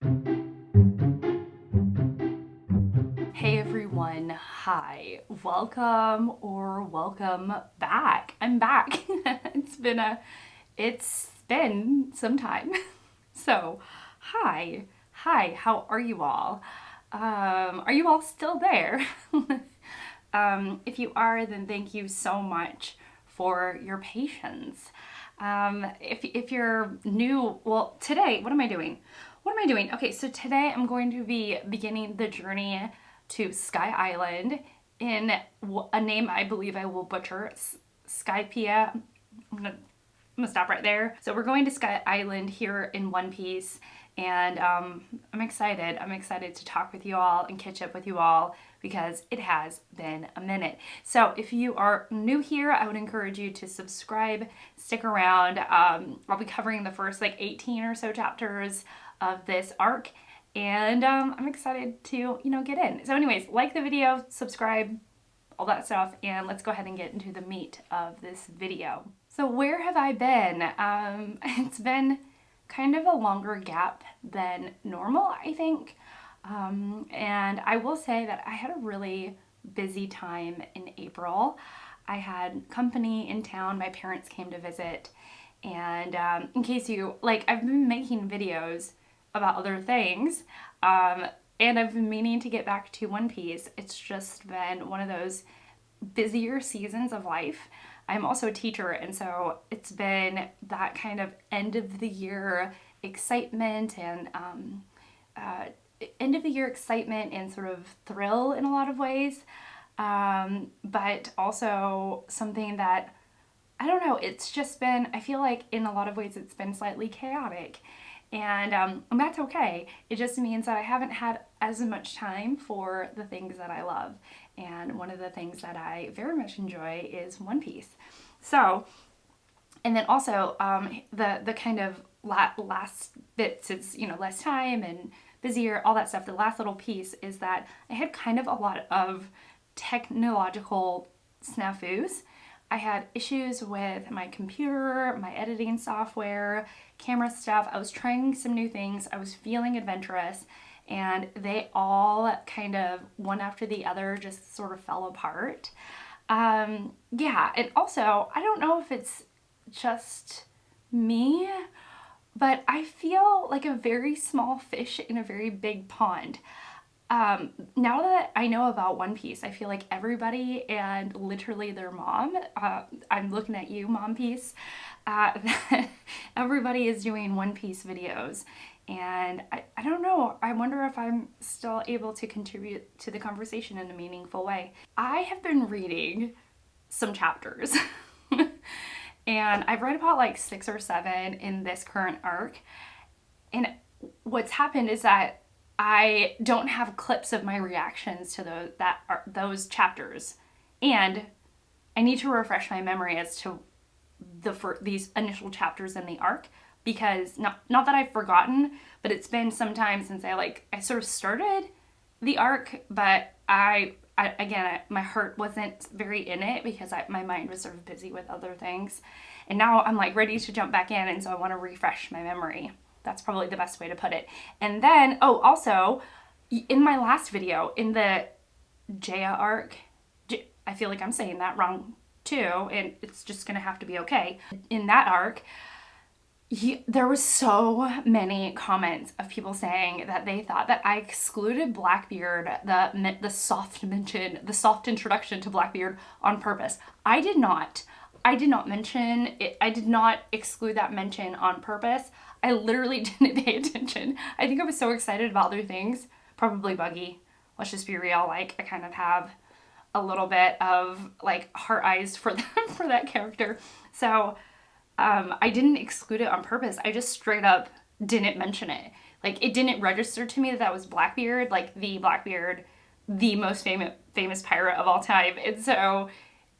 Hey everyone, hi, welcome or welcome back. I'm back. It's been some time. So, hi, how are you all? Are you all still there? If you are, then thank you so much for your patience. If you're new, well, today, what am I doing? What am I doing? Okay, so today I'm going to be beginning the journey to Sky Island in a name I believe I will butcher, Skypiea. I'm gonna stop right there. So we're going to Sky Island here in One Piece, and I'm excited. I'm excited to talk with you all and catch up with you all because it has been a minute. So if you are new here, I would encourage you to subscribe, stick around. I'll be covering the first like 18 or so chapters of this arc, and I'm excited to get in. So anyways, like the video, subscribe, all that stuff, and let's go ahead and get into the meat of this video. So where have I been? It's been kind of a longer gap than normal, I think. And I will say that I had a really busy time in April. I had company in town. My parents came to visit. And in case you, like, I've been making videos about other things. And I've been meaning to get back to One Piece. It's just been one of those busier seasons of life. I'm also a teacher, and so it's been that kind of end of the year excitement and sort of thrill in a lot of ways, but also something that I don't know. It's just been, I feel like in a lot of ways it's been slightly chaotic. And that's okay. It just means that I haven't had as much time for the things that I love. And one of the things that I very much enjoy is One Piece. So, and then also the kind of last bit, since less time and busier, all that stuff. The last little piece is that I had kind of a lot of technological snafus. I had issues with my computer, my editing software, camera stuff. I was trying some new things. I was feeling adventurous, and they all kind of one after the other just sort of fell apart. Yeah, and also, I don't know if it's just me, but I feel like a very small fish in a very big pond. Now that I know about One Piece, I feel like everybody and literally their mom, I'm looking at you, Mom Piece, everybody is doing One Piece videos. And I don't know, I wonder if I'm still able to contribute to the conversation in a meaningful way. I have been reading some chapters. And I've read about like 6 or 7 in this current arc. And what's happened is that I don't have clips of my reactions to those chapters, and I need to refresh my memory as to these initial chapters in the arc, because not that I've forgotten, but it's been some time since I sort of started the arc, but my heart wasn't very in it because my mind was sort of busy with other things, and now I'm like ready to jump back in, and so I want to refresh my memory. That's probably the best way to put it. And then, also, in my last video, in the Jaya arc, I feel like I'm saying that wrong too, and it's just gonna have to be okay. In that arc, there was so many comments of people saying that they thought that I excluded Blackbeard, the soft mention, the soft introduction to Blackbeard on purpose. I did not mention it. I did not exclude that mention on purpose. I literally didn't pay attention. I think I was so excited about other things. Probably Buggy. Let's just be real. Like, I kind of have a little bit of like heart eyes for for that character. So I didn't exclude it on purpose. I just straight up didn't mention it. Like, it didn't register to me that was Blackbeard, like the Blackbeard, the most famous pirate of all time. And so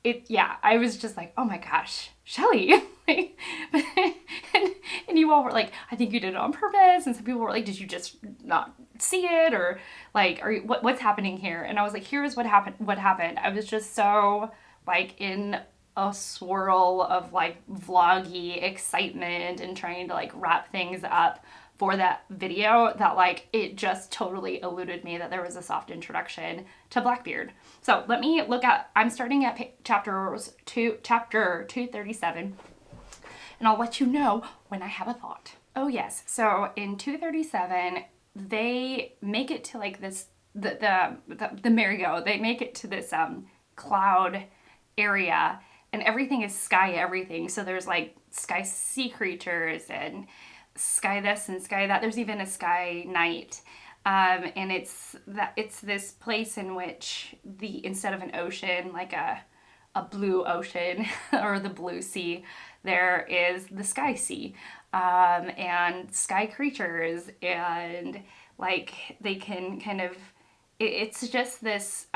I was just like, oh my gosh, Shelly. and you all were like, I think you did it on purpose. And some people were like, did you just not see it? Or like, what's happening here? And I was like, here's what happened. I was just so like in a swirl of like vloggy excitement and trying to like wrap things up for that video that like it just totally eluded me that there was a soft introduction to Blackbeard. So let me look at, I'm starting at chapter 237, and I'll let you know when I have a thought. Oh yes, so in 237, they make it to like this, the merry-go, they make it to this cloud area, and everything is sky everything. So there's like sky sea creatures and sky this and sky that. There's even a sky knight. And it's this place in which instead of an ocean, like a blue ocean or the blue sea, there is the sky sea, and sky creatures, and like they can kind of, it's just this,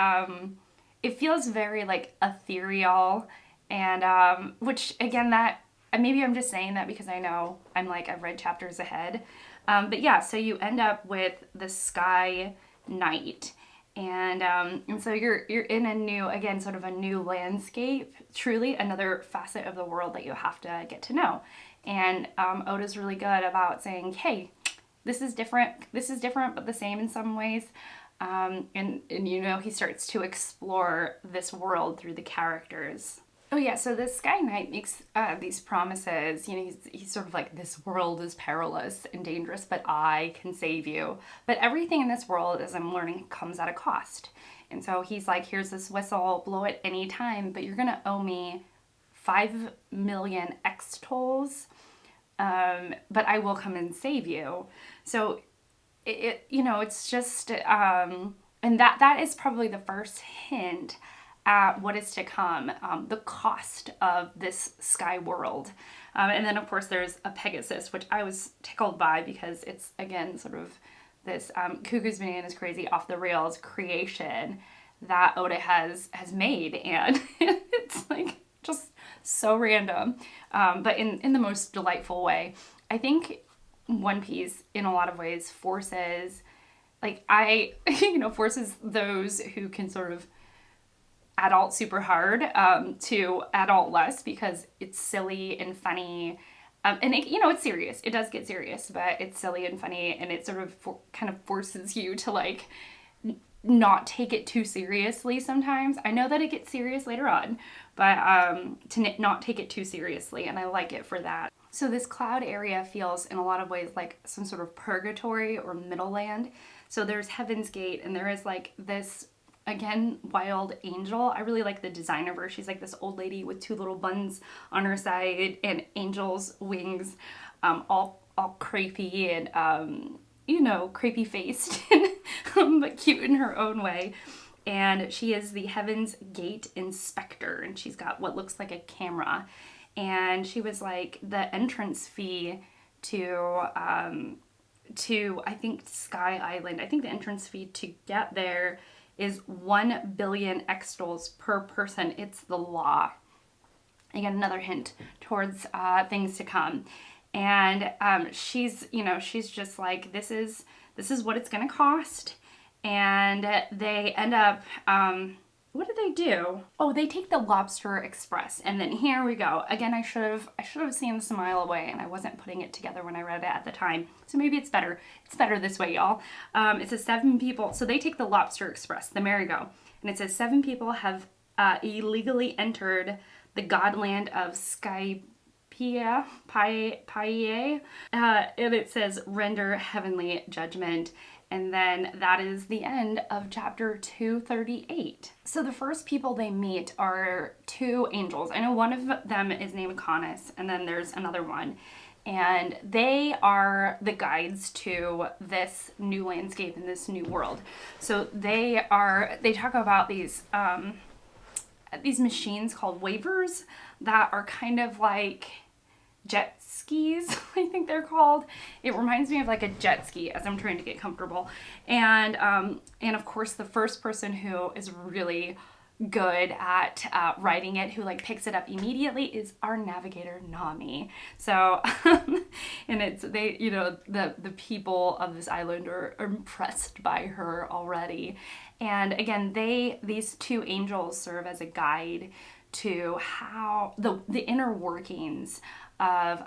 it feels very like ethereal, and which again, that maybe I'm just saying that because I know I'm like, I've read chapters ahead. But yeah, so you end up with the sky knight, and so you're in a new, again, sort of a new landscape, truly another facet of the world that you have to get to know. And Oda's really good about saying, hey, this is different, but the same in some ways. And you know, he starts to explore this world through the characters. Oh yeah, so the Sky Knight makes these promises. You know, he's sort of like, this world is perilous and dangerous, but I can save you. But everything in this world, as I'm learning, comes at a cost. And so he's like, here's this whistle, blow it any time, but you're gonna owe me 5 million X tolls, but I will come and save you. So it you know, it's just, and that is probably the first hint at what is to come, the cost of this sky world. And then of course there's a Pegasus, which I was tickled by because it's, again, sort of this cuckoo's bananas crazy off the rails creation that Oda has made, and it's like just so random, but in the most delightful way. I think One Piece in a lot of ways forces, like forces those who can sort of adult super hard to adult less, because it's silly and funny, and it's serious. It does get serious, but it's silly and funny, and it sort of kind of forces you to like not take it too seriously sometimes. I know that it gets serious later on, but to not take it too seriously, and I like it for that. So this cloud area feels in a lot of ways like some sort of purgatory or middle land. So there's Heaven's Gate, and there is like this, again, wild angel. I really like the design of her. She's like this old lady with 2 little buns on her side and angel's wings, all crepey and crepey faced, but cute in her own way. And she is the Heaven's Gate inspector, and she's got what looks like a camera. And she was like, the entrance fee to I think Sky Island, I think the entrance fee to get there is 1 billion extols per person. It's the law. Again, another hint towards things to come. And she's just like, this is what it's gonna cost. And they end up, what did they do? Oh, they take the Lobster Express, and then here we go. Again, I should have seen this a mile away, and I wasn't putting it together when I read it at the time. So maybe it's better. It's better this way, y'all. It says 7 people. So they take the Lobster Express, the merry-go, and it says 7 people have illegally entered the godland of Skypiea, and it says render heavenly judgment. And then that is the end of chapter 238. So the first people they meet are 2 angels. I know one of them is named Canis, and then there's another one. And they are the guides to this new landscape and this new world. So they talk about these machines called wavers that are kind of like jet skis, I think they're called. It reminds me of like a jet ski as I'm trying to get comfortable. And of course the first person who is really good at riding it, who like picks it up immediately, is our navigator Nami. So and it's the people of this island are impressed by her already. And again, these 2 angels serve as a guide to how the inner workings of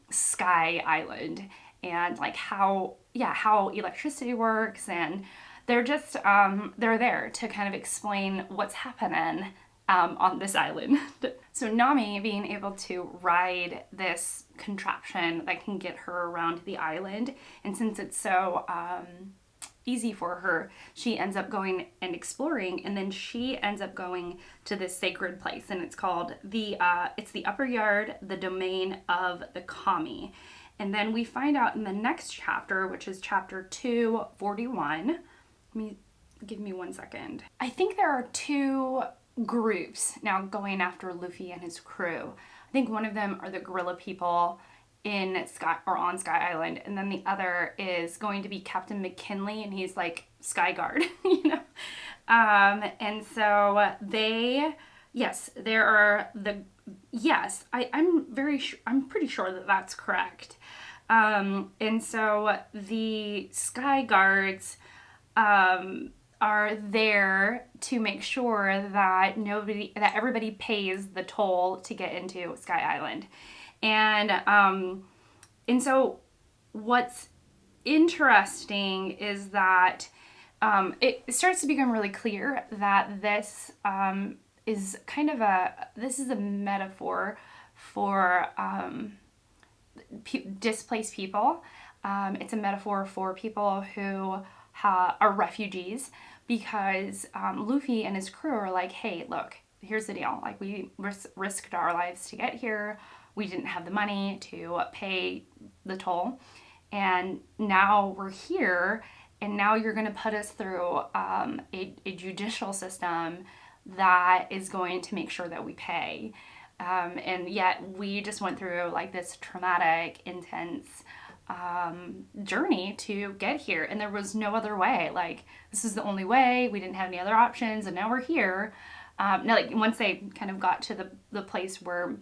Sky Island. and like how electricity works, and they're just they're there to kind of explain what's happening on this island. So Nami being able to ride this contraption that can get her around the island, and since it's so easy for her, she ends up going and exploring, and then she ends up going to this sacred place, and it's called it's the upper yard, the domain of the kami. And then we find out in the next chapter, which is chapter 241. Give me 1 second. I think there are two groups now going after Luffy and his crew. I think one of them are the gorilla people on Sky Island, and then the other is going to be Captain McKinley, and he's like Sky Guard, you know. And so I'm pretty sure that that's correct. And so the Sky Guards are there to make sure that everybody pays the toll to get into Sky Island. And so what's interesting is that it starts to become really clear that this is a metaphor for displaced people. It's a metaphor for people who are refugees, because Luffy and his crew are like, hey, look, here's the deal. Like, we risked our lives to get here. We didn't have the money to pay the toll, and now we're here, and now you're going to put us through a judicial system that is going to make sure that we pay. And yet we just went through like this traumatic, intense journey to get here, and there was no other way. Like, this is the only way. We didn't have any other options, and now we're here. Now, like, once they kind of got to the place where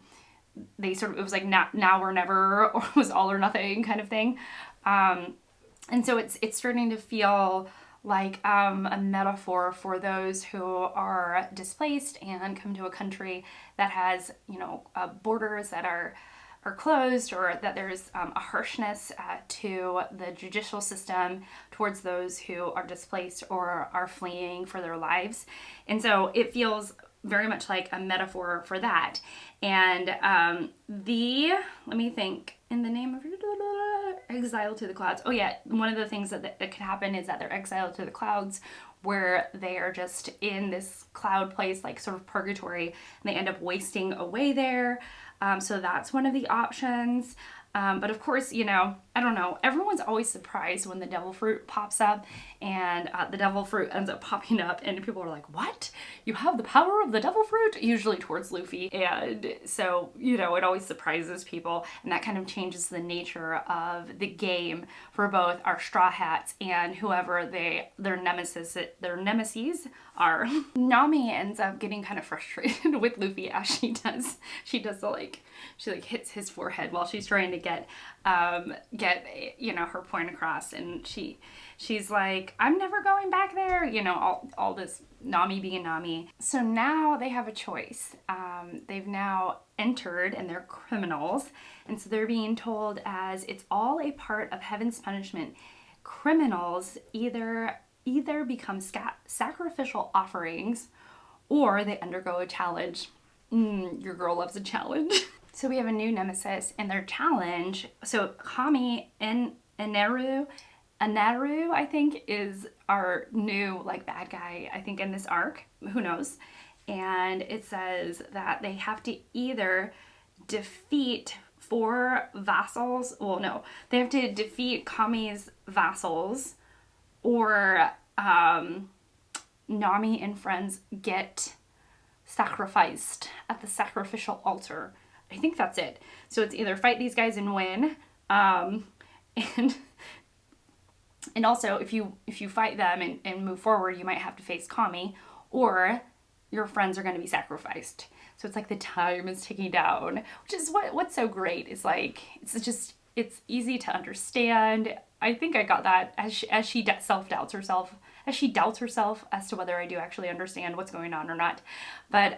they it was like now or never, or it was all or nothing kind of thing. And so it's starting to feel like a metaphor for those who are displaced and come to a country that has, borders that are closed, or that there's a harshness to the judicial system towards those who are displaced or are fleeing for their lives. And so it feels very much like a metaphor for that. And let me think, in the name of exile to the clouds. Oh yeah, one of the things that could happen is that they're exiled to the clouds, where they are just in this cloud place, like sort of purgatory, and they end up wasting away there. So that's one of the options. But of course, I don't know, everyone's always surprised when the devil fruit pops up, and the devil fruit ends up popping up, and people are like, what? You have the power of the devil fruit? Usually towards Luffy. And so, it always surprises people, and that kind of changes the nature of the game for both our Straw Hats and whoever their nemesis are. Nami ends up getting kind of frustrated with Luffy as she does. She hits his forehead while she's trying to get her point across, and she's like, I'm never going back there, all this Nami being Nami. So now they have a choice. They've now entered, and they're criminals, and so they're being told, as it's all a part of heaven's punishment, criminals either become sacrificial offerings, or they undergo a challenge. Your girl loves a challenge. So we have a new nemesis, and their challenge, so Kami and Anaru, I think, is our new, bad guy, I think, in this arc. Who knows? And it says that they have to either defeat they have to defeat Kami's vassals, or Nami and friends get sacrificed at the sacrificial altar. I think that's it. So it's either fight these guys and win, and also if you fight them and move forward, you might have to face Kami, or your friends are going to be sacrificed. So it's like the time is ticking down, which is what's so great. It's like, it's just it's easy to understand. I think I got that as she self-doubts herself, as she doubts herself as to whether I do actually understand what's going on or not. But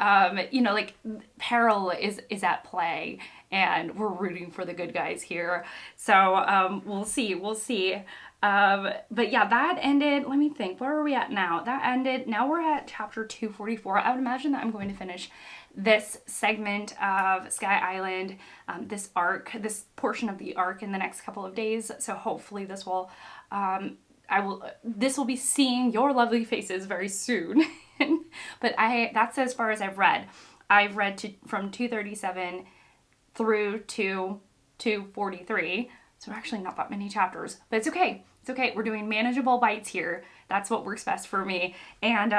you know, like, peril is at play, and we're rooting for the good guys here. So we'll see. But yeah, that ended. Let me think. Where are we at now? That ended. Now we're at chapter 244. I would imagine that I'm going to finish this segment of Sky Island, this portion of the arc in the next couple of days. So hopefully this will, this will be seeing your lovely faces very soon. But that's as far as I've read. I've read from 237 through to 243. So actually not that many chapters, but it's okay. It's okay. We're doing manageable bites here. That's what works best for me. And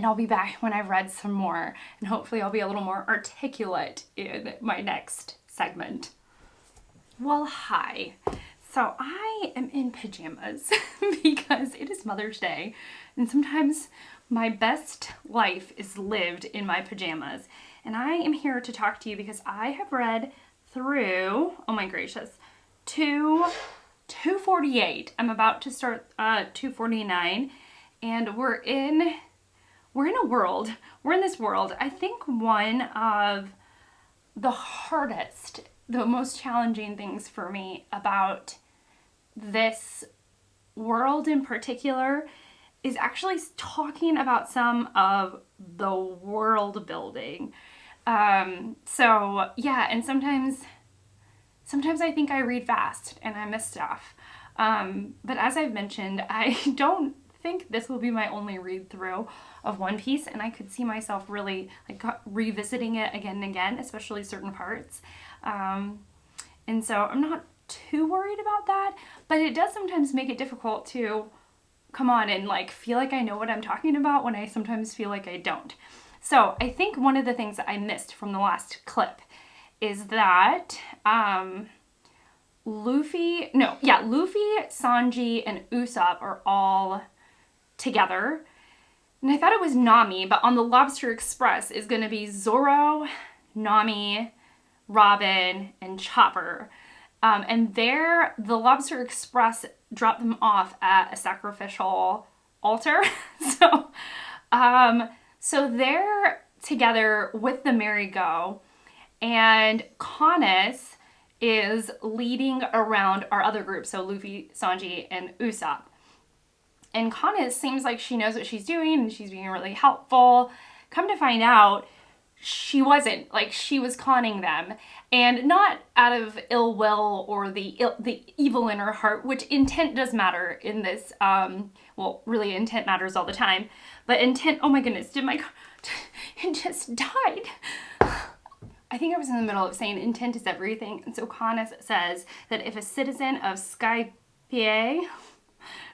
I'll be back when I've read some more, and hopefully I'll be a little more articulate in my next segment. Well, hi. So I am in pajamas because it is Mother's Day, and sometimes my best life is lived in my pajamas. And I am here to talk to you because I have read through, oh my gracious, 248. I'm about to start 249, and we're in this world. I think one of the hardest, the most challenging things for me about this world in particular is actually talking about some of the world building. So yeah, and sometimes I think I read fast and I miss stuff. But as I've mentioned, I don't think this will be my only read through of One Piece, and I could see myself really like revisiting it again and again, especially certain parts. And so I'm not too worried about that, but it does sometimes make it difficult to come on and like feel like I know what I'm talking about when I sometimes feel like I don't. So I think one of the things that I missed from the last clip is that Luffy, Sanji, and Usopp are all together. And I thought it was Nami, but on the Lobster Express is going to be Zoro, Nami, Robin, and Chopper. And the Lobster Express dropped them off at a sacrificial altar. So they're together with the merry-go, and Kanes is leading around our other group, so Luffy, Sanji, and Usopp. And Kanes seems like she knows what she's doing and she's being really helpful. Come to find out, she wasn't. Like, she was conning them, and not out of ill will or the evil in her heart, which intent does matter in this. Well, really, intent matters all the time, but intent. Oh my goodness, it just died. I think I was in the middle of saying intent is everything, and so Kanes says that if a citizen of Skypiea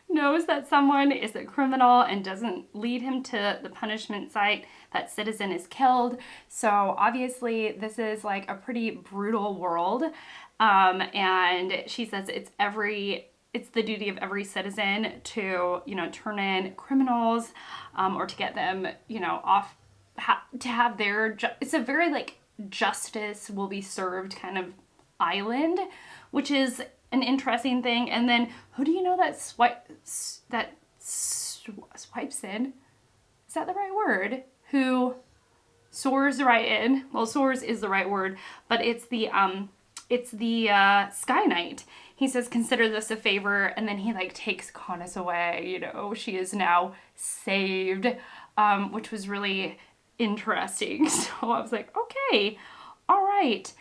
knows that someone is a criminal and doesn't lead him to the punishment site, that citizen is killed. So obviously this is like a pretty brutal world. And she says it's the duty of every citizen to, turn in criminals, or to get them, off, to have their, it's a very like justice will be served kind of island, which is an interesting thing. And then who do you know that swipes in? Is that the right word? Who soars right in? Well, soars is the right word, but it's the Sky Knight. He says, consider this a favor, and then he like takes Kanes away. She is now saved, which was really interesting. So I was like, okay, all right.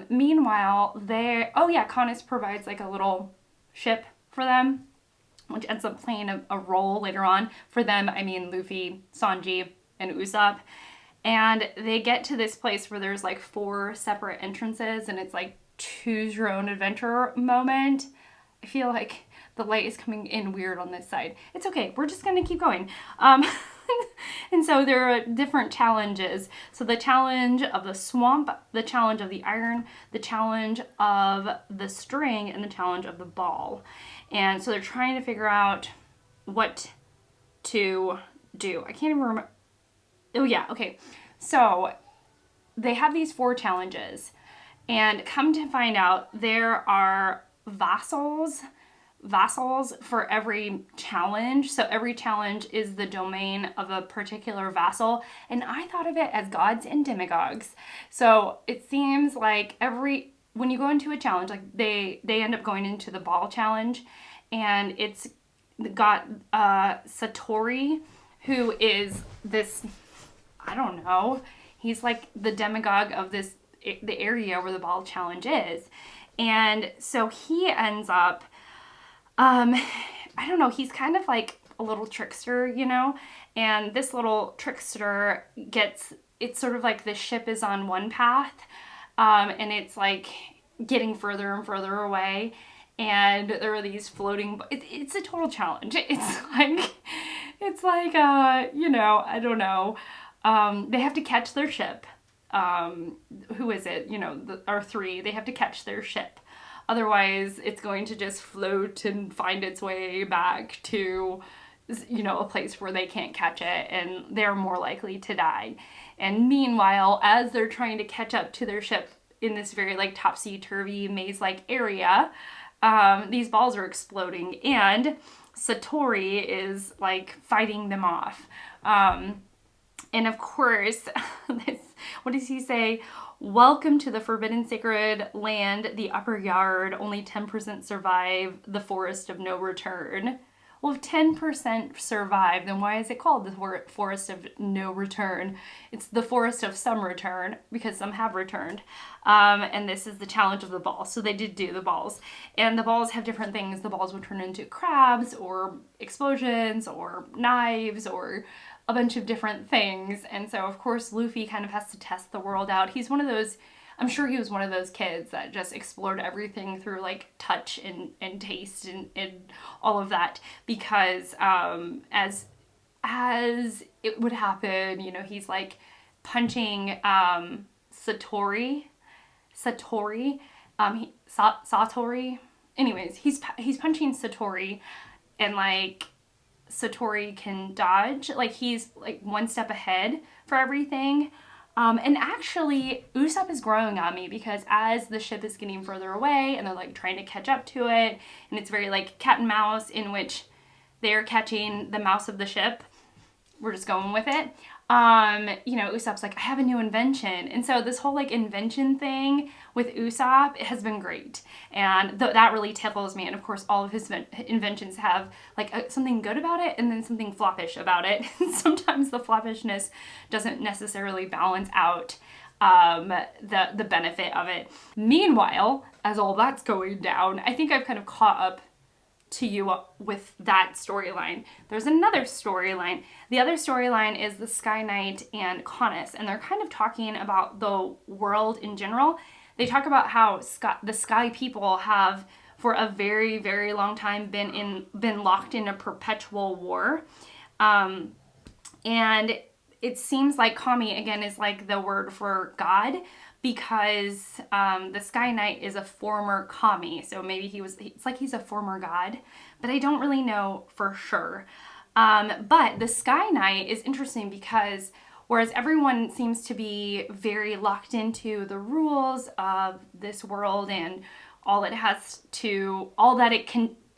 Meanwhile, Kanes provides like a little ship for them, which ends up playing a role later on. For them, I mean Luffy, Sanji, and Usopp. And they get to this place where there's like 4 separate entrances, and it's like choose your own adventure moment. I feel like the light is coming in weird on this side. It's okay, we're just gonna keep going. And so there are different challenges. So the challenge of the swamp, the challenge of the iron, the challenge of the string, and the challenge of the ball. And so they're trying to figure out what to do. I can't even remember. Oh yeah, okay. So they have these 4 challenges, And come to find out, there are vassals for every challenge. So every challenge is the domain of a particular vassal. And I thought of it as gods and demigods. So it seems like when you go into a challenge, like they end up going into the ball challenge, and it's got Satori, who is this, I don't know, he's like the demagogue of the area where the ball challenge is. And so he ends up, I don't know, he's kind of like a little trickster, you know? And this little trickster it's sort of like the ship is on one path, and it's like getting further and further away. And there are these floating, it's a total challenge. It's like, you know, I don't know. They have to catch their ship. Who is it? You know, our three, they have to catch their ship. Otherwise, it's going to just float and find its way back to, you know, a place where they can't catch it, and they're more likely to die. And meanwhile, as they're trying to catch up to their ship in this very like topsy-turvy maze-like area, these balls are exploding, and Satori is like fighting them off. And of course, what does he say? Welcome to the forbidden sacred land, the upper yard. Only 10% survive the forest of no return. Well, if 10% survive, then why is it called the forest of no return? It's the forest of some return, because some have returned. And this is the challenge of the balls. So they did do the balls. And the balls have different things. The balls would turn into crabs or explosions or knives or a bunch of different things. And so, of course, Luffy kind of has to test the world out. He's one of those, I'm sure he was one of those kids that just explored everything through like touch and taste and all of that, because as it would happen, you know, he's like punching Satori, anyways, he's punching Satori, and like Satori can dodge, like he's like one step ahead for everything. And actually, Usopp is growing on me, because as the ship is getting further away and they're like trying to catch up to it, and it's very like cat and mouse, in which they're catching the mouse of the ship. We're just going with it. You know, Usopp's like, I have a new invention. And so this whole like invention thing with Usopp, it has been great. And that really tickles me. And of course, all of his inventions have like something good about it and then something floppish about it. Sometimes the floppishness doesn't necessarily balance out the benefit of it. Meanwhile, as all that's going down, I think I've kind of caught up to you with that storyline. There's another storyline. The other storyline is the Sky Knight and Conus, and they're kind of talking about the world in general. They talk about how the Sky people have, for a very, very long time, been locked in a perpetual war. And it seems like Kami, again, is like the word for God, because the Sky Knight is a former Kami. So maybe it's like he's a former god, but I don't really know for sure. But the Sky Knight is interesting because whereas everyone seems to be very locked into the rules of this world and all that it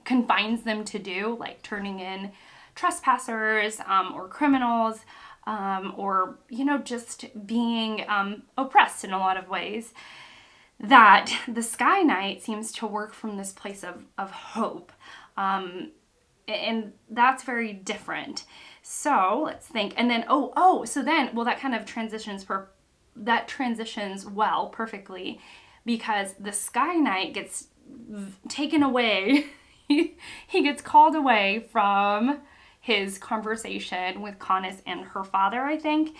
confines them to do, like turning in trespassers or criminals, or, you know, just being oppressed in a lot of ways, that the Sky Knight seems to work from this place of hope. And that's very different. So let's think. And then, so then, well, that kind of transitions well, perfectly, because the Sky Knight gets taken away. He gets called away from his conversation with Conus and her father, I think.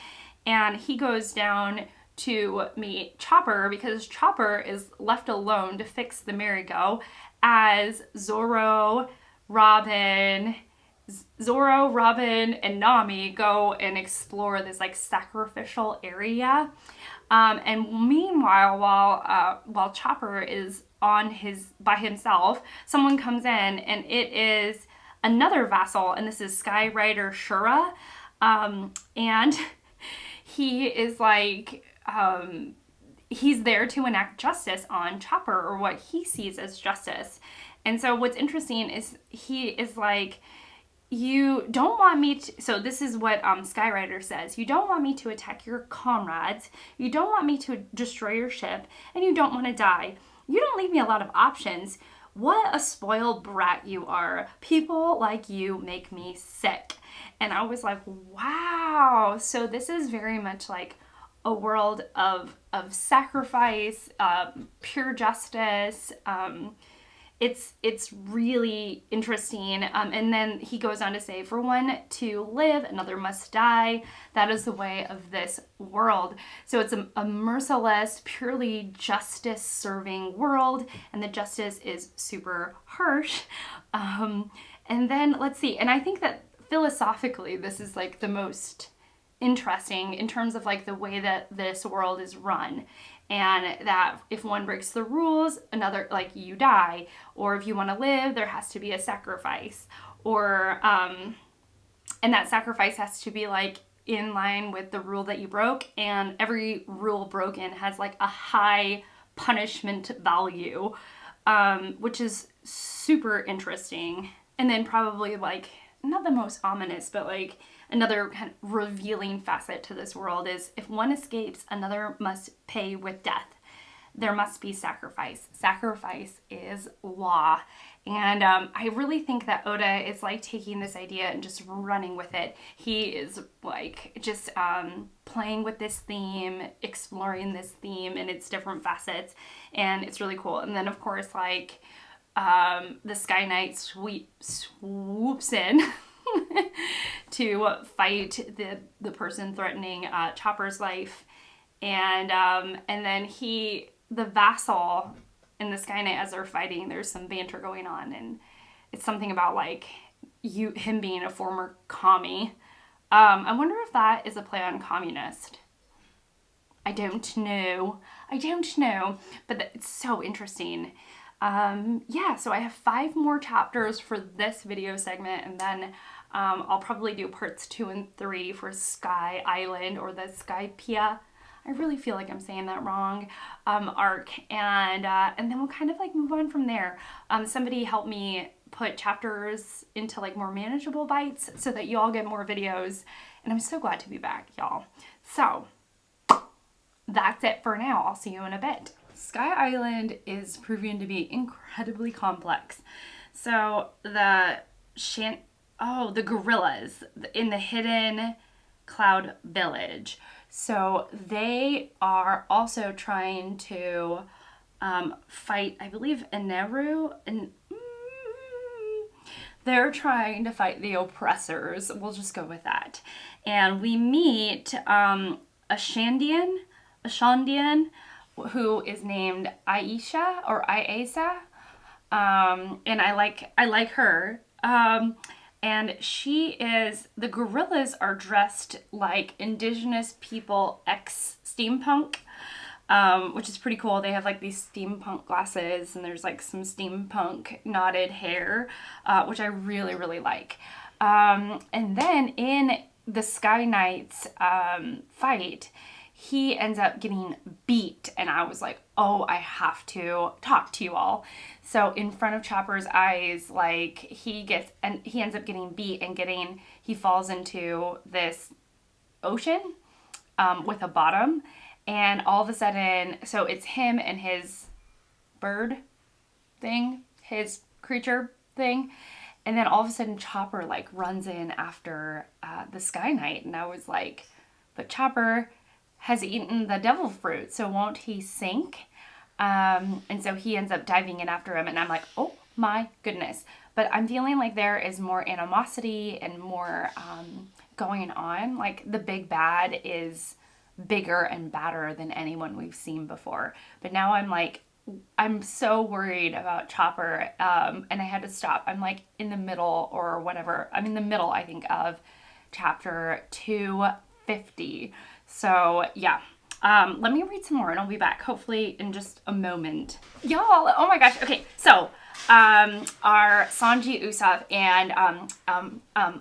And he goes down to meet Chopper, because Chopper is left alone to fix the merry-go as Zoro, Robin, and Nami go and explore this like sacrificial area. And meanwhile, while Chopper is by himself, someone comes in, and it is another vassal, and this is Sky Rider Shura, and he is like, he's there to enact justice on Chopper, or what he sees as justice. And so what's interesting is he is like, you don't want me to, so this is what Skyrider says, you don't want me to attack your comrades, you don't want me to destroy your ship, and you don't want to die. You don't leave me a lot of options. What a spoiled brat you are. People like you make me sick. And I was like, wow. So this is very much like a world of sacrifice, pure justice. It's really interesting. And then he goes on to say, for one to live, another must die. That is the way of this world. So it's a merciless, purely justice-serving world, and the justice is super harsh. And then, let's see, and I think that philosophically, this is like the most interesting in terms of like the way that this world is run. And that if one breaks the rules, another, like, you die. Or if you want to live, there has to be a sacrifice. Or, and that sacrifice has to be, like, in line with the rule that you broke. And every rule broken has, like, a high punishment value, which is super interesting. And then probably, like, not the most ominous, but, like, another kind of revealing facet to this world is if one escapes, another must pay with death. There must be sacrifice. Sacrifice is law. And I really think that Oda is like taking this idea and just running with it. He is like just playing with this theme, exploring this theme and its different facets. And it's really cool. And then of course, like the Sky Knight swoops in to fight the person threatening Chopper's life, and then the vassal and the Sky Knight, as they're fighting, there's some banter going on, and it's something about like him being a former commie. I wonder if that is a play on communist. I don't know, but it's so interesting. Yeah, so I have 5 more chapters for this video segment, and then I'll probably do parts 2 and 3 for Sky Island, or the Skypiea, I really feel like I'm saying that wrong, arc, and then we'll kind of like move on from there. Somebody help me put chapters into like more manageable bites so that you all get more videos, and I'm so glad to be back, y'all. So that's it for now. I'll see you in a bit. Sky Island is proving to be incredibly complex. So the gorillas in the hidden cloud village. So they are also trying to fight, I believe, Eneru, and they're trying to fight the oppressors. We'll just go with that. And we meet a Shandian, who is named Aisha or Iasa, and I like her. And she is, the gorillas are dressed like indigenous people ex-steampunk, which is pretty cool. They have like these steampunk glasses, and there's like some steampunk knotted hair, which I really, really like. And then in the Sky Knight's fight, he ends up getting beat, and I was like, oh, I have to talk to you all. So in front of Chopper's eyes, like he ends up getting beat and he falls into this ocean with a bottom, and all of a sudden, so it's him and his bird thing, his creature thing, and then all of a sudden Chopper like runs in after the Sky Knight, and I was like, but Chopper has eaten the devil fruit, so won't he sink? And so he ends up diving in after him, and I'm like, oh my goodness. But I'm feeling like there is more animosity and more going on. Like the big bad is bigger and badder than anyone we've seen before. But now I'm so worried about Chopper, and I had to stop. I'm like in the middle, or whatever. I'm in the middle, I think, of chapter 250. So yeah, let me read some more and I'll be back hopefully in just a moment. Y'all, oh my gosh. Okay, so are Sanji, Usopp, and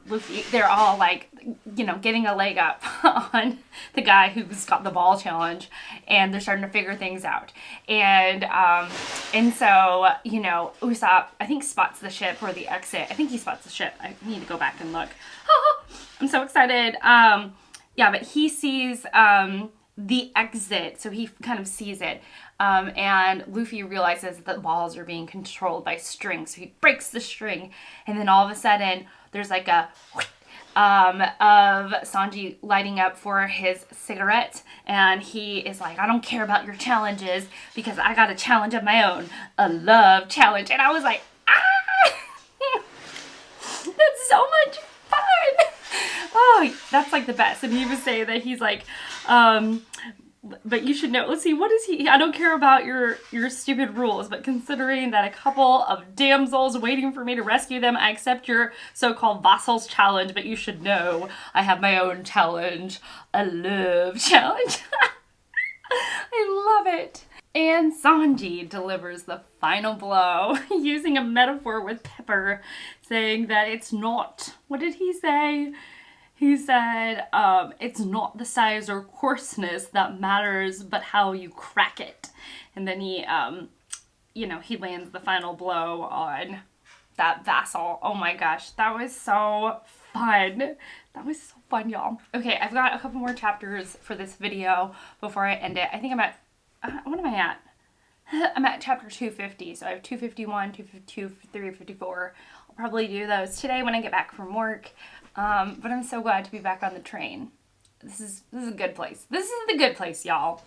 Luffy. They're all like, you know, getting a leg up on the guy who's got the ball challenge, and they're starting to figure things out. And so, you know, Usopp, I think, spots the ship or the exit. I think he spots the ship. I need to go back and look. I'm so excited. Yeah, but he sees the exit, so he kind of sees it. And Luffy realizes that the balls are being controlled by string, so he breaks the string, and then all of a sudden there's like a of Sanji lighting up for his cigarette, and he is like, I don't care about your challenges because I got a challenge of my own, a love challenge. And I was like, that's so much fun. Oh, that's like the best. And he was saying that he's like, but you should know, let's see, what is he? I don't care about your stupid rules, but considering that a couple of damsels waiting for me to rescue them, I accept your so-called vassal's challenge, but you should know I have my own challenge, a love challenge. I love it. And Sanji delivers the final blow using a metaphor with Pepper, saying that it's not, what did he say? He said, it's not the size or coarseness that matters, but how you crack it. And then he, you know, he lands the final blow on that vassal. Oh my gosh, that was so fun. That was so fun, y'all. Okay, I've got a couple more chapters for this video before I end it. I think I'm at, what am I at? I'm at chapter 250, so I have 251, 252, 354. I'll probably do those today when I get back from work. But I'm so glad to be back on the train. This is a good place. This is the good place, y'all.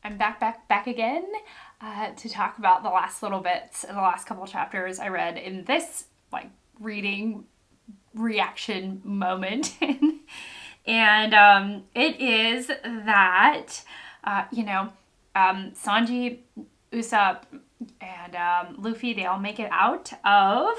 I'm back again to talk about the last little bits and the last couple chapters I read in this like reading reaction moment. And it is that you know, Sanji, Usopp, and Luffy, they all make it out of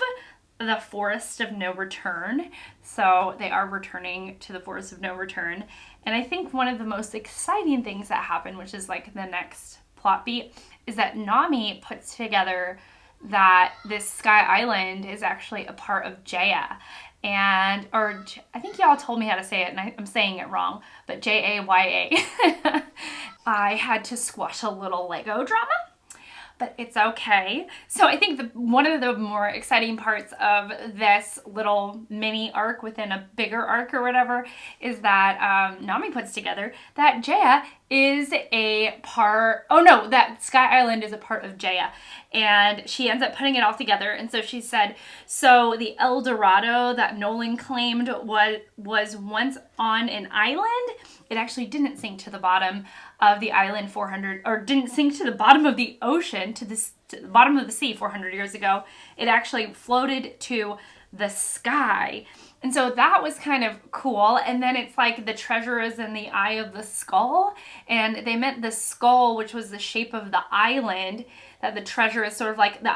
the Forest of No Return. So they are returning to the Forest of No Return. And I think one of the most exciting things that happen, which is like the next plot beat, is that Nami puts together that this Sky Island is actually a part of Jaya. And, or I think y'all told me how to say it, and I'm saying it wrong, but Jaya. I had to squash a little Lego drama, but it's okay. So I think one of the more exciting parts of this little mini arc within a bigger arc or whatever is that Nami puts together that Jaya is a part, oh no, that Sky Island is a part of Jaya. And she ends up putting it all together. And so she said, so the El Dorado that Nolan claimed was once on an island. It actually didn't sink to the bottom of the island 400, or didn't sink to the bottom of the ocean, to the bottom of the sea 400 years ago. It actually floated to the sky. And so that was kind of cool. And then it's like the treasure is in the eye of the skull. And they meant the skull, which was the shape of the island, that the treasure is sort of like the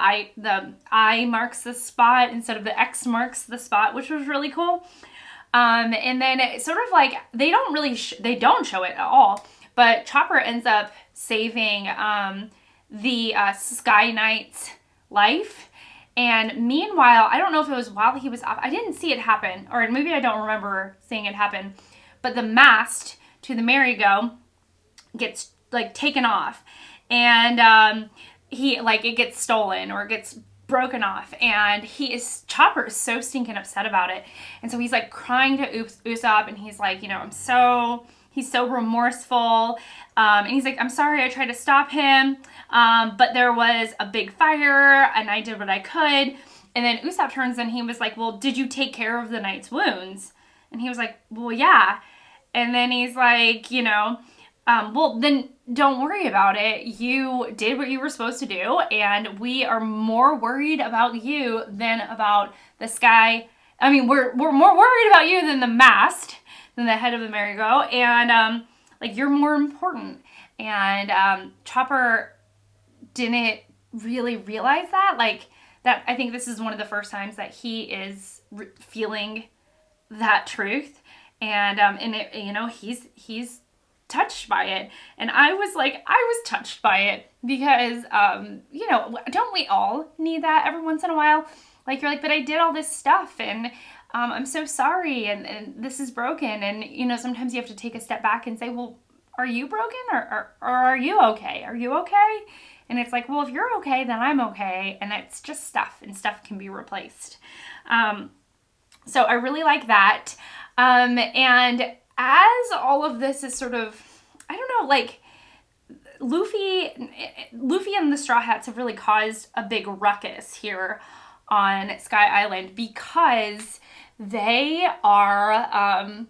eye marks the spot instead of the X marks the spot, which was really cool. And then it's sort of like, they don't show it at all, but Chopper ends up saving the Sky Knight's life. And meanwhile, I don't know if it was while he was off, I didn't see it happen, or maybe I don't remember seeing it happen, but the mast to the merry-go gets like taken off, and it gets stolen or it gets broken off, and Chopper is so stinking upset about it. And so he's like crying to Usopp, and he's like, you know, he's so remorseful, and he's like, I'm sorry I tried to stop him, but there was a big fire and I did what I could. And then Usopp turns and he was like, well, did you take care of the knight's wounds? And he was like, well, yeah. And then he's like, you know, well, then don't worry about it. You did what you were supposed to do, and we are more worried about you than about the sky. I mean, we're more worried about you than the mast, than the head of the merry-go, and like, you're more important. And Chopper didn't really realize that. Like, that, I think this is one of the first times that he is feeling that truth, and it, you know, he's touched by it. And I was touched by it because, you know, don't we all need that every once in a while? Like, you're like, but I did all this stuff, and I'm so sorry, and this is broken. And, you know, sometimes you have to take a step back and say, well, are you broken, or are you okay? Are you okay? And it's like, well, if you're okay, then I'm okay. And it's just stuff, and stuff can be replaced. So I really like that. And as all of this is sort of, I don't know, like, Luffy and the Straw Hats have really caused a big ruckus here on Sky Island because they are,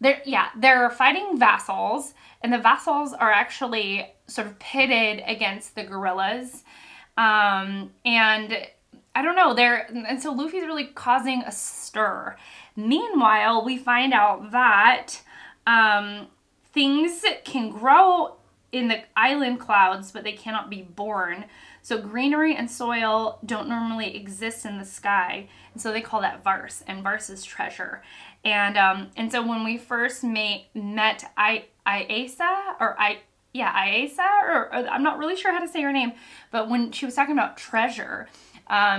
they're fighting vassals, and the vassals are actually sort of pitted against the gorillas. And I don't know, and so Luffy's really causing a stir. Meanwhile, we find out that things can grow in the island clouds, but they cannot be born. So greenery and soil don't normally exist in the sky, and so they call that Vars, and Vars is treasure. And so when we first met Eiichiro, or I'm not really sure how to say her name, but when she was talking about treasure,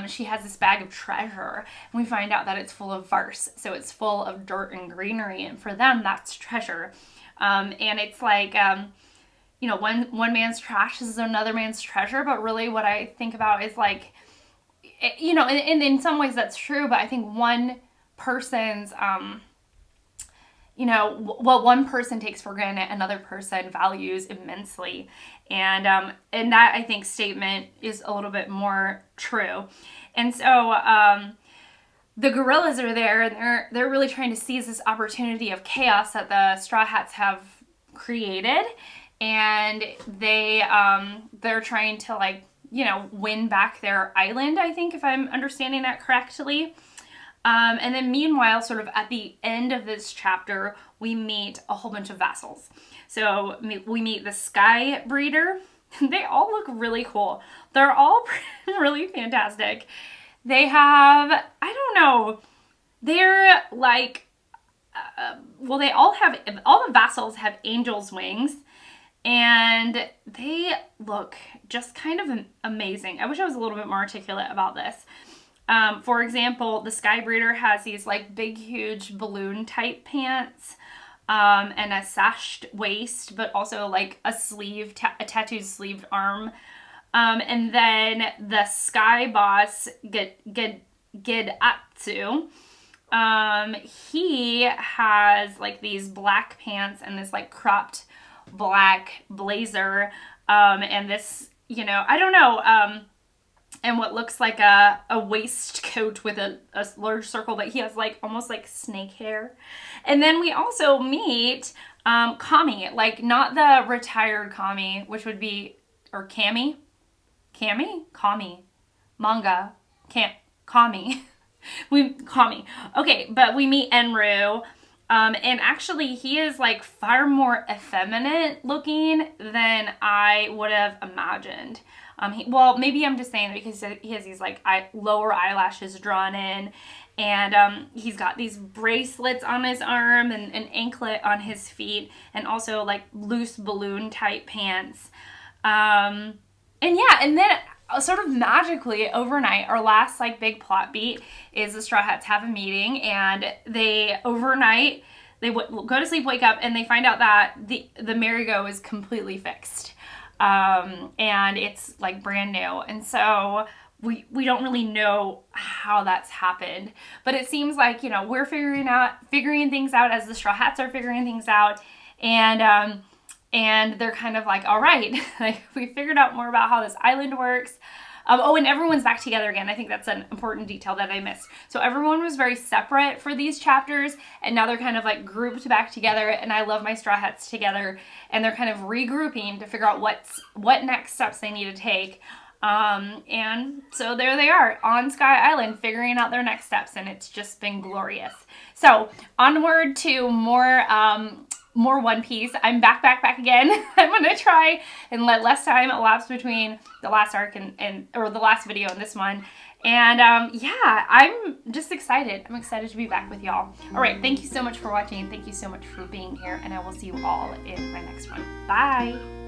she has this bag of treasure, and we find out that it's full of Vars, so it's full of dirt and greenery, and for them, that's treasure. And it's like, you know, one man's trash is another man's treasure, but really what I think about is like, you know, and in some ways that's true, but I think one person's, you know, what one person takes for granted, another person values immensely. And that, I think, statement is a little bit more true. And so, the gorillas are there, and they're really trying to seize this opportunity of chaos that the Straw Hats have created. And they're trying to, like, you know, win back their island, I think, if I'm understanding that correctly. And then meanwhile, sort of at the end of this chapter, we meet a whole bunch of vassals. So we meet the Sky Breeder. They all look really cool. They're all really fantastic. They have, I don't know, they're like, all the vassals have angel's wings, and they look just kind of amazing. I wish I was a little bit more articulate about this. For example, the Sky Breeder has these like big, huge balloon type pants, and a sashed waist, but also like a a tattooed sleeved arm. And then the Sky Boss, Gedatsu, he has like these black pants and this like cropped black blazer, and this, you know, I don't know, and what looks like a waistcoat with a large circle, but he has like almost like snake hair. And then we also meet Kami, like not the retired Kami, which would be, or Kami, manga, Kami. Kami. Okay, but we meet Enru, and actually he is like far more effeminate looking than I would have imagined. Well, maybe I'm just saying that because he has these like lower eyelashes drawn in, and he's got these bracelets on his arm and an anklet on his feet, and also like loose balloon type pants. And yeah, and then sort of magically overnight, our last like big plot beat is the Straw Hats have a meeting, and they overnight they go to sleep, wake up, and they find out that the merry-go is completely fixed. And it's like brand new. And so we don't really know how that's happened, but it seems like, you know, we're figuring things out as the Straw Hats are figuring things out. And they're kind of like, all right, like we figured out more about how this island works. And everyone's back together again. I think that's an important detail that I missed. So everyone was very separate for these chapters, and now they're kind of like grouped back together, and I love my Straw Hats together, and they're kind of regrouping to figure out what next steps they need to take. And so there they are on Sky Island figuring out their next steps, and it's just been glorious. So onward to more One Piece. I'm back again. I'm gonna try and let less time elapse between the last arc or the last video and this one, And yeah, I'm just excited. I'm excited to be back with y'all. All right, thank you so much for watching. Thank you so much for being here, and I will see you all in my next one. Bye.